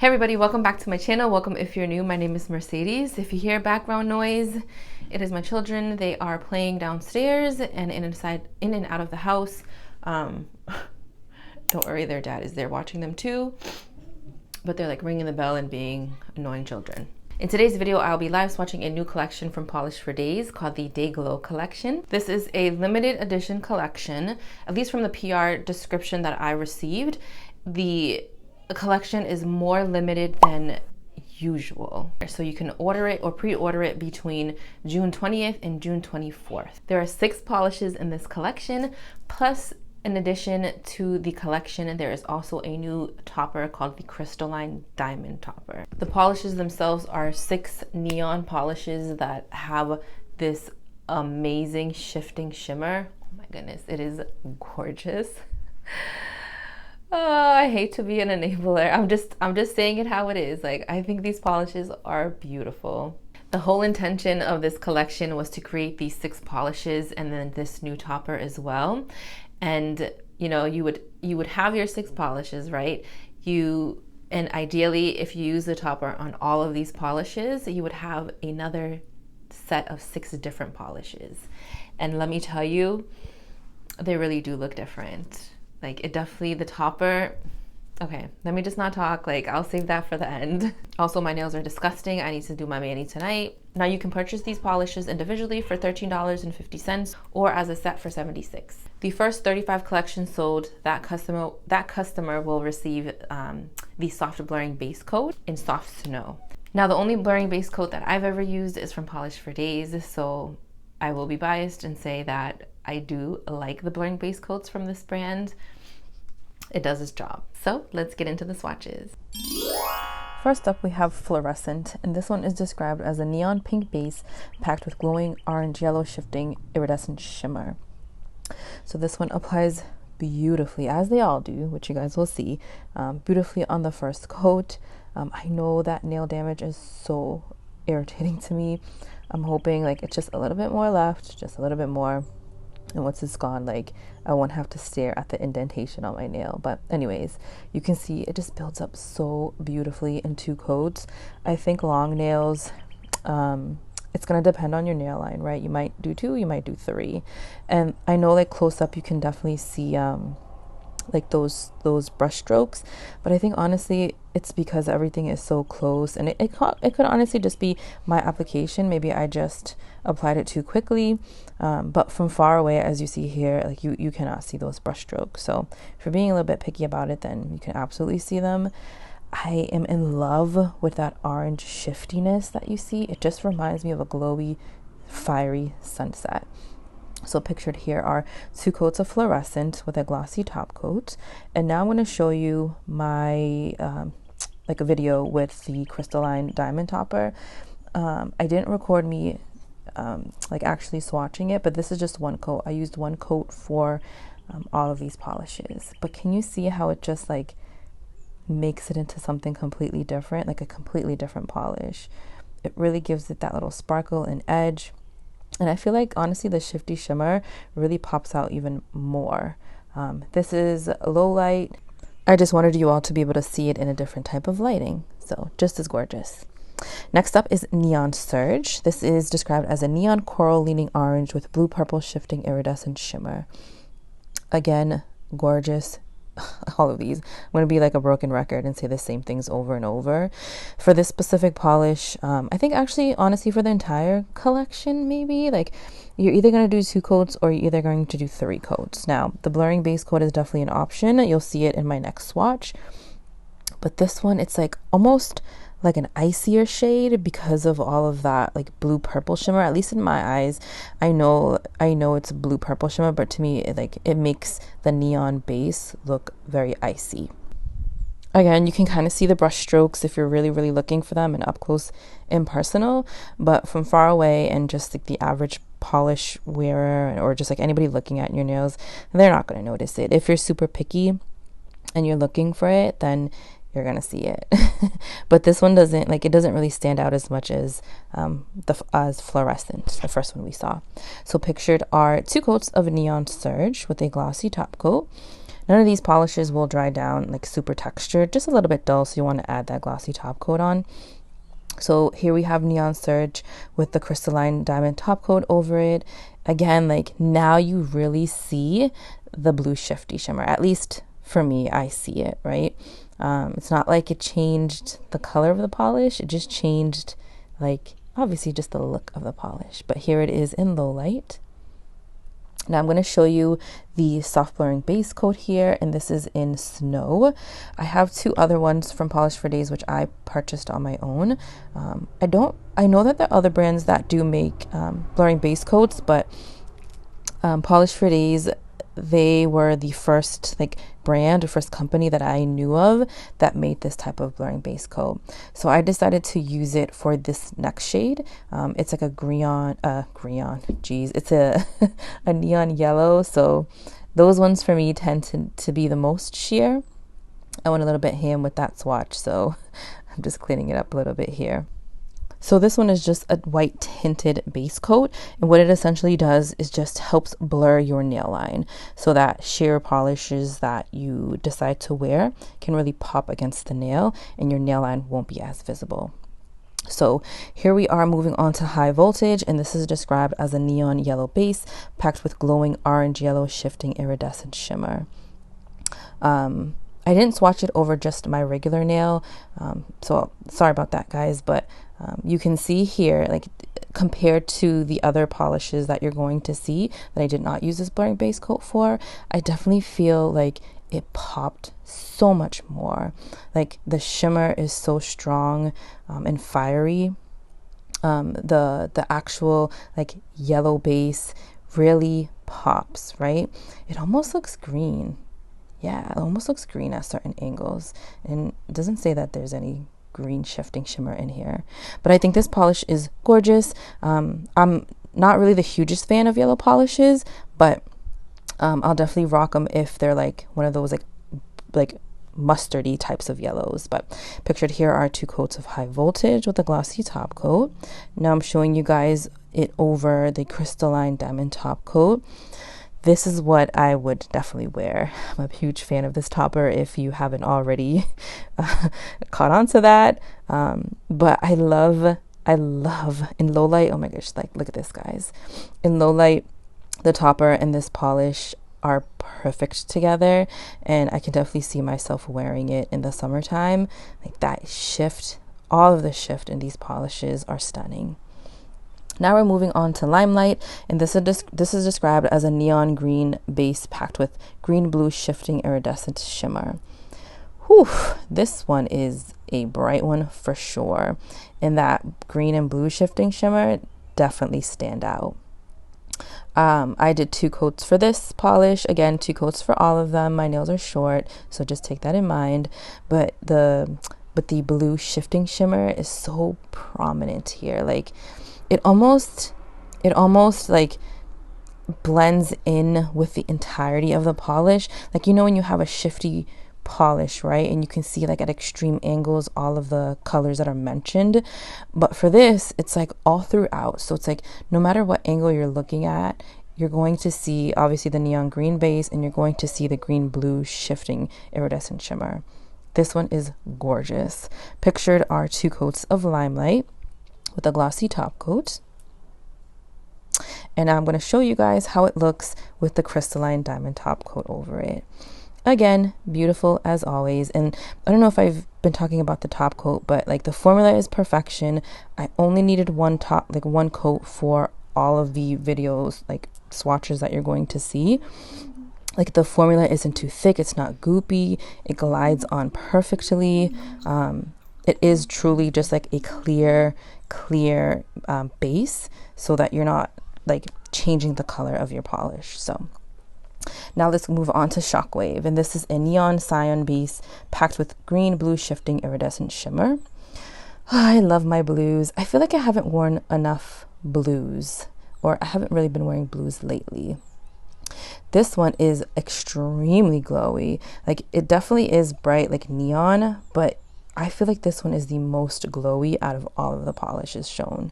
Hey everybody, welcome back to my channel. Welcome if you're new. My name is Mercedes. If you hear background noise, it is my children. They are playing downstairs and in and out of the house. Don't worry, their dad is there watching them too, but they're like ringing the bell and being annoying children. In today's video, I'll be live swatching a new collection from Polish for Days called the Day Glow collection. This is a limited edition collection, at least from the PR description that I received. The collection is more limited than usual. So you can order it or pre-order it between June 20th and June 24th. There are 6 polishes in this collection, plus in addition to the collection, there is also a new topper called the Crystalline Diamond topper. The polishes themselves are 6 neon polishes that have this amazing shifting shimmer. Oh my goodness, it is gorgeous. I hate to be an enabler. I'm just saying it how it is. Like, I think these polishes are beautiful. The whole intention of this collection was to create these 6 polishes and then this new topper as well. And you know, you would have your 6 polishes, right? And ideally, if you use the topper on all of these polishes, you would have another set of 6 different polishes. And let me tell you, they really do look different. Like, it definitely, the topper, okay, let me just not talk. Like, I'll save that for the end. Also, my nails are disgusting. I need to do my mani tonight. Now, you can purchase these polishes individually for $13.50 or as a set for $76. The first 35 collections sold, that customer will receive the soft blurring base coat in Soft Snow. Now, the only blurring base coat that I've ever used is from Polish for Days, so I will be biased and say that I do like the blurring base coats from this brand. It does its job. So let's get into the swatches. First up, we have Fluorescent, and this one is described as a neon pink base packed with glowing orange yellow shifting iridescent shimmer. So this one applies beautifully, as they all do, which you guys will see, beautifully on the first coat. I know that nail damage is so irritating to me. I'm hoping like it's just a little bit more left, just a little bit more. And once it's gone, like, I won't have to stare at the indentation on my nail. But anyways, you can see it just builds up so beautifully in 2 coats. I think long nails, it's going to depend on your nail line, right? You might do 2, you might do 3. And I know, like, close up you can definitely see like those brush strokes, but I think honestly it's because everything is so close, and it could honestly just be my application. Maybe I just applied it too quickly, but from far away, as you see here, like you cannot see those brush strokes. So if you're being a little bit picky about it, then you can absolutely see them. I am in love with that orange shiftiness that you see. It just reminds me of a glowy, fiery sunset. So pictured here are 2 coats of Fluorescent with a glossy top coat. And now I'm going to show you my, like a video with the Crystalline Diamond topper. I didn't record me, like actually swatching it, but this is just 1 coat. I used 1 coat for all of these polishes. But can you see how it just like makes it into something completely different, like a completely different polish? It really gives it that little sparkle and edge. And I feel like, honestly, the shifty shimmer really pops out even more. This is low light. I just wanted you all to be able to see it in a different type of lighting. So just as gorgeous. Next up is Neon Surge. This is described as a neon coral leaning orange with blue purple shifting iridescent shimmer. Again, gorgeous. All of these. I'm going to be like a broken record and say the same things over and over. For this specific polish, I think actually, honestly, for the entire collection, maybe, like, you're either going to do 2 coats or you're either going to do 3 coats. Now, the blurring base coat is definitely an option. You'll see it in my next swatch. But this one, it's like almost like an icier shade because of all of that like blue purple shimmer. At least in my eyes, I know it's blue purple shimmer, but to me it makes the neon base look very icy. Again, you can kind of see the brush strokes if you're really looking for them and up close and personal, but from far away and just like the average polish wearer or just like anybody looking at your nails, they're not going to notice it. If you're super picky and you're looking for it, then you're gonna see it. But this one doesn't really stand out as much as as Fluorescent, the first one we saw. So pictured are 2 coats of Neon Surge with a glossy top coat. None of these polishes will dry down like super textured, just a little bit dull, so you want to add that glossy top coat on. So here we have Neon Surge with the Crystalline Diamond top coat over it. Again, like now you really see the blue shifty shimmer. At least for me, I see it, right? It's not like it changed the color of the polish. It just changed like obviously just the look of the polish. But here it is in low light. Now I'm going to show you the soft blurring base coat here, and this is in Snow. I have two other ones from Polish for Days which I purchased on my own. I know that there are other brands that do make blurring base coats, but Polish for Days, they were the first like brand or first company that I knew of that made this type of blurring base coat. So I decided to use it for this next shade. It's like a it's a a neon yellow. So those ones for me tend to be the most sheer. I went a little bit ham with that swatch, so I'm just cleaning it up a little bit here. So this one is just a white tinted base coat, and what it essentially does is just helps blur your nail line so that sheer polishes that you decide to wear can really pop against the nail and your nail line won't be as visible. So here we are moving on to High Voltage, and this is described as a neon yellow base packed with glowing orange yellow shifting iridescent shimmer. I didn't swatch it over just my regular nail, so sorry about that, guys, but you can see here, like compared to the other polishes that you're going to see that I did not use this blurring base coat for, I definitely feel like it popped so much more. Like the shimmer is so strong and fiery. The actual like yellow base really pops, right? It almost looks green. Yeah, it almost looks green at certain angles, and it doesn't say that there's any green shifting shimmer in here, but I think this polish is gorgeous. I'm not really the hugest fan of yellow polishes, but I'll definitely rock them if they're like one of those like mustardy types of yellows. But pictured here are two coats of High Voltage with a glossy top coat. Now I'm showing you guys it over the Crystalline Diamond top coat. This is what I would definitely wear. I'm a huge fan of this topper if you haven't already caught on to that. But I love in low light, oh my gosh, like look at this, guys. In low light, the topper and this polish are perfect together, and I can definitely see myself wearing it in the summertime. Like that shift, all of the shift in these polishes are stunning. Now we're moving on to Limelight, and this is described as a neon green base packed with green blue shifting iridescent shimmer. Whew, this one is a bright one for sure, and that green and blue shifting shimmer definitely stand out. I did two coats for this polish. Again, two coats for all of them. My nails are short, so just take that in mind. But the blue shifting shimmer is so prominent here. Like it almost like blends in with the entirety of the polish. Like, you know, when you have a shifty polish, right, and you can see like at extreme angles all of the colors that are mentioned, but for this it's like all throughout. So it's like no matter what angle you're looking at, you're going to see obviously the neon green base, and you're going to see the green blue shifting iridescent shimmer. This one is gorgeous. Pictured are two coats of Limelight with a glossy top coat, and I'm going to show you guys how it looks with the Crystalline Diamond top coat over it. Again, beautiful as always. And I don't know if I've been talking about the top coat, but like the formula is perfection. I only needed one coat for all of the videos, like swatches that you're going to see. Like the formula isn't too thick, it's not goopy, it glides on perfectly. It is truly just like a clear base, so that you're not like changing the color of your polish. So now let's move on to Shockwave, and this is a neon cyan base packed with green blue shifting iridescent shimmer. I love my blues. I feel like I haven't worn enough blues, or I haven't really been wearing blues lately. This one is extremely glowy. Like it definitely is bright like neon, but I feel like this one is the most glowy out of all of the polishes shown.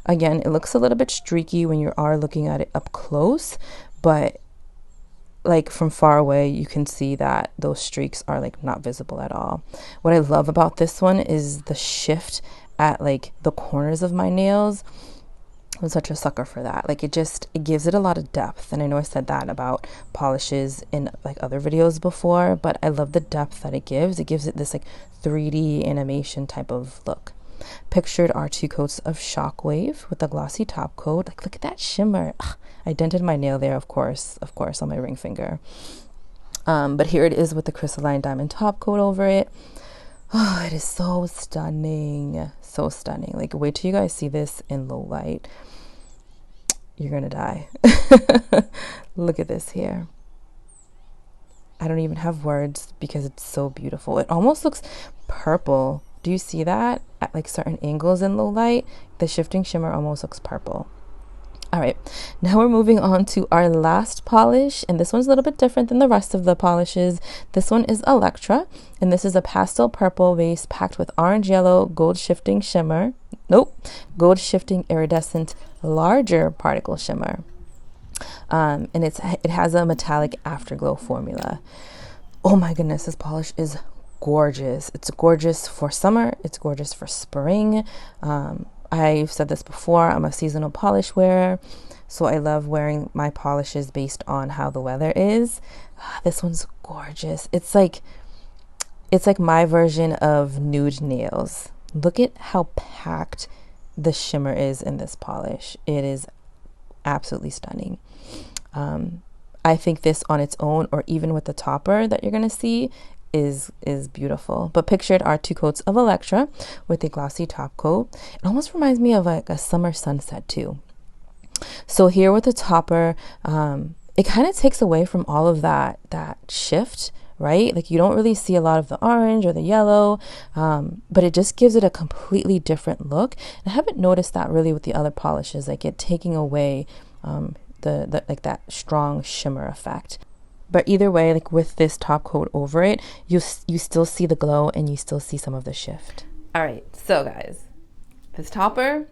Again, it looks a little bit streaky when you are looking at it up close, but like from far away, you can see that those streaks are like not visible at all. What I love about this one is the shift at like the corners of my nails. I'm such a sucker for that. Like it gives it a lot of depth. And I know I said that about polishes in like other videos before, but I love the depth that it gives. It gives it this like 3D animation type of look. Pictured are 2 coats of Shockwave with a glossy top coat. Like look at that shimmer. Ugh, I dented my nail there, of course, on my ring finger. But here it is with the Crystalline Diamond top coat over it. Oh, it is so stunning. So stunning. Like wait till you guys see this in low light. You're gonna die. Look at this here. I don't even have words because it's so beautiful. It almost looks purple. Do you see that? At like certain angles in low light, the shifting shimmer almost looks purple. All right, now we're moving on to our last polish, and this one's a little bit different than the rest of the polishes. This one is Elektra, and this is a pastel purple base packed with orange yellow gold shifting shimmer. Gold shifting iridescent larger particle shimmer. And it has a metallic afterglow formula. Oh my goodness, this polish is gorgeous. It's gorgeous for summer. It's gorgeous for spring. I've said this before, I'm a seasonal polish wearer, so I love wearing my polishes based on how the weather is. This one's gorgeous. It's like my version of nude nails. Look at how packed the shimmer is in this polish. It is absolutely stunning. I think this on its own, or even with the topper that you're gonna see, is beautiful. But pictured are 2 coats of Elektra with a glossy top coat. It almost reminds me of like a summer sunset too. So here with the topper, it kind of takes away from all of that shift, right? Like you don't really see a lot of the orange or the yellow, but it just gives it a completely different look. I haven't noticed that really with the other polishes, like it taking away the like that strong shimmer effect. But either way, like with this top coat over it, you still see the glow and you still see some of the shift. All right, so guys, this topper,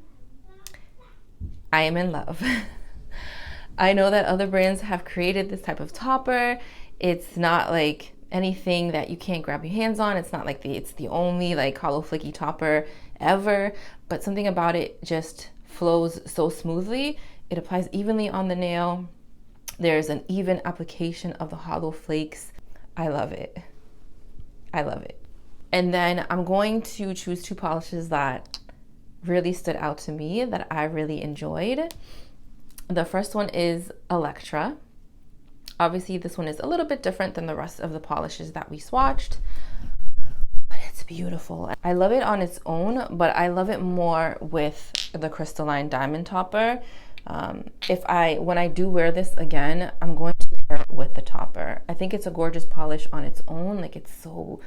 I am in love. I know that other brands have created this type of topper. It's not like anything that you can't grab your hands on. It's not like it's the only like hollow flaky topper ever, but something about it just flows so smoothly. It applies evenly on the nail. There's an even application of the hollow flakes. I love it. I love it. And then I'm going to choose 2 polishes that really stood out to me that I really enjoyed. The first one is Elektra. Obviously, this one is a little bit different than the rest of the polishes that we swatched, but it's beautiful. I love it on its own, but I love it more with the Crystalline Diamond topper. When I do wear this again, I'm going to pair it with the topper. I think it's a gorgeous polish on its own. Like it's so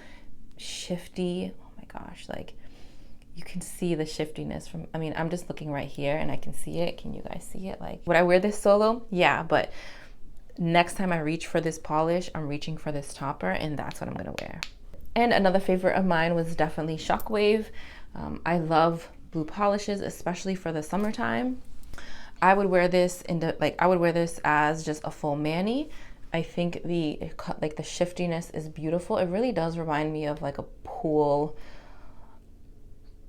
shifty. Oh my gosh, like you can see the shiftiness from, I mean, I'm just looking right here and I can see it. Can you guys see it? Like, would I wear this solo? Yeah, but next time I reach for this polish, I'm reaching for this topper, and that's what I'm gonna wear. And another favorite of mine was definitely Shockwave. I love blue polishes, especially for the summertime. I would wear this as just a full mani. I think the shiftiness is beautiful. It really does remind me of like a pool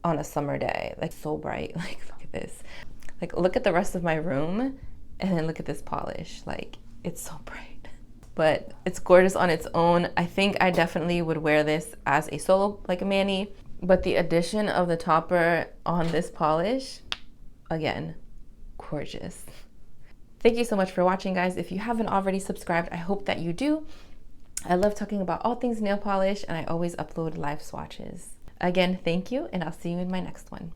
on a summer day, like so bright. Like look at this. Like look at the rest of my room and then look at this polish. Like it's so bright, but it's gorgeous on its own. I think I definitely would wear this as a solo, like a mani, but the addition of the topper on this polish, again, gorgeous. Thank you so much for watching, guys. If you haven't already subscribed, I hope that you do. I love talking about all things nail polish, and I always upload live swatches. Again, thank you, and I'll see you in my next one.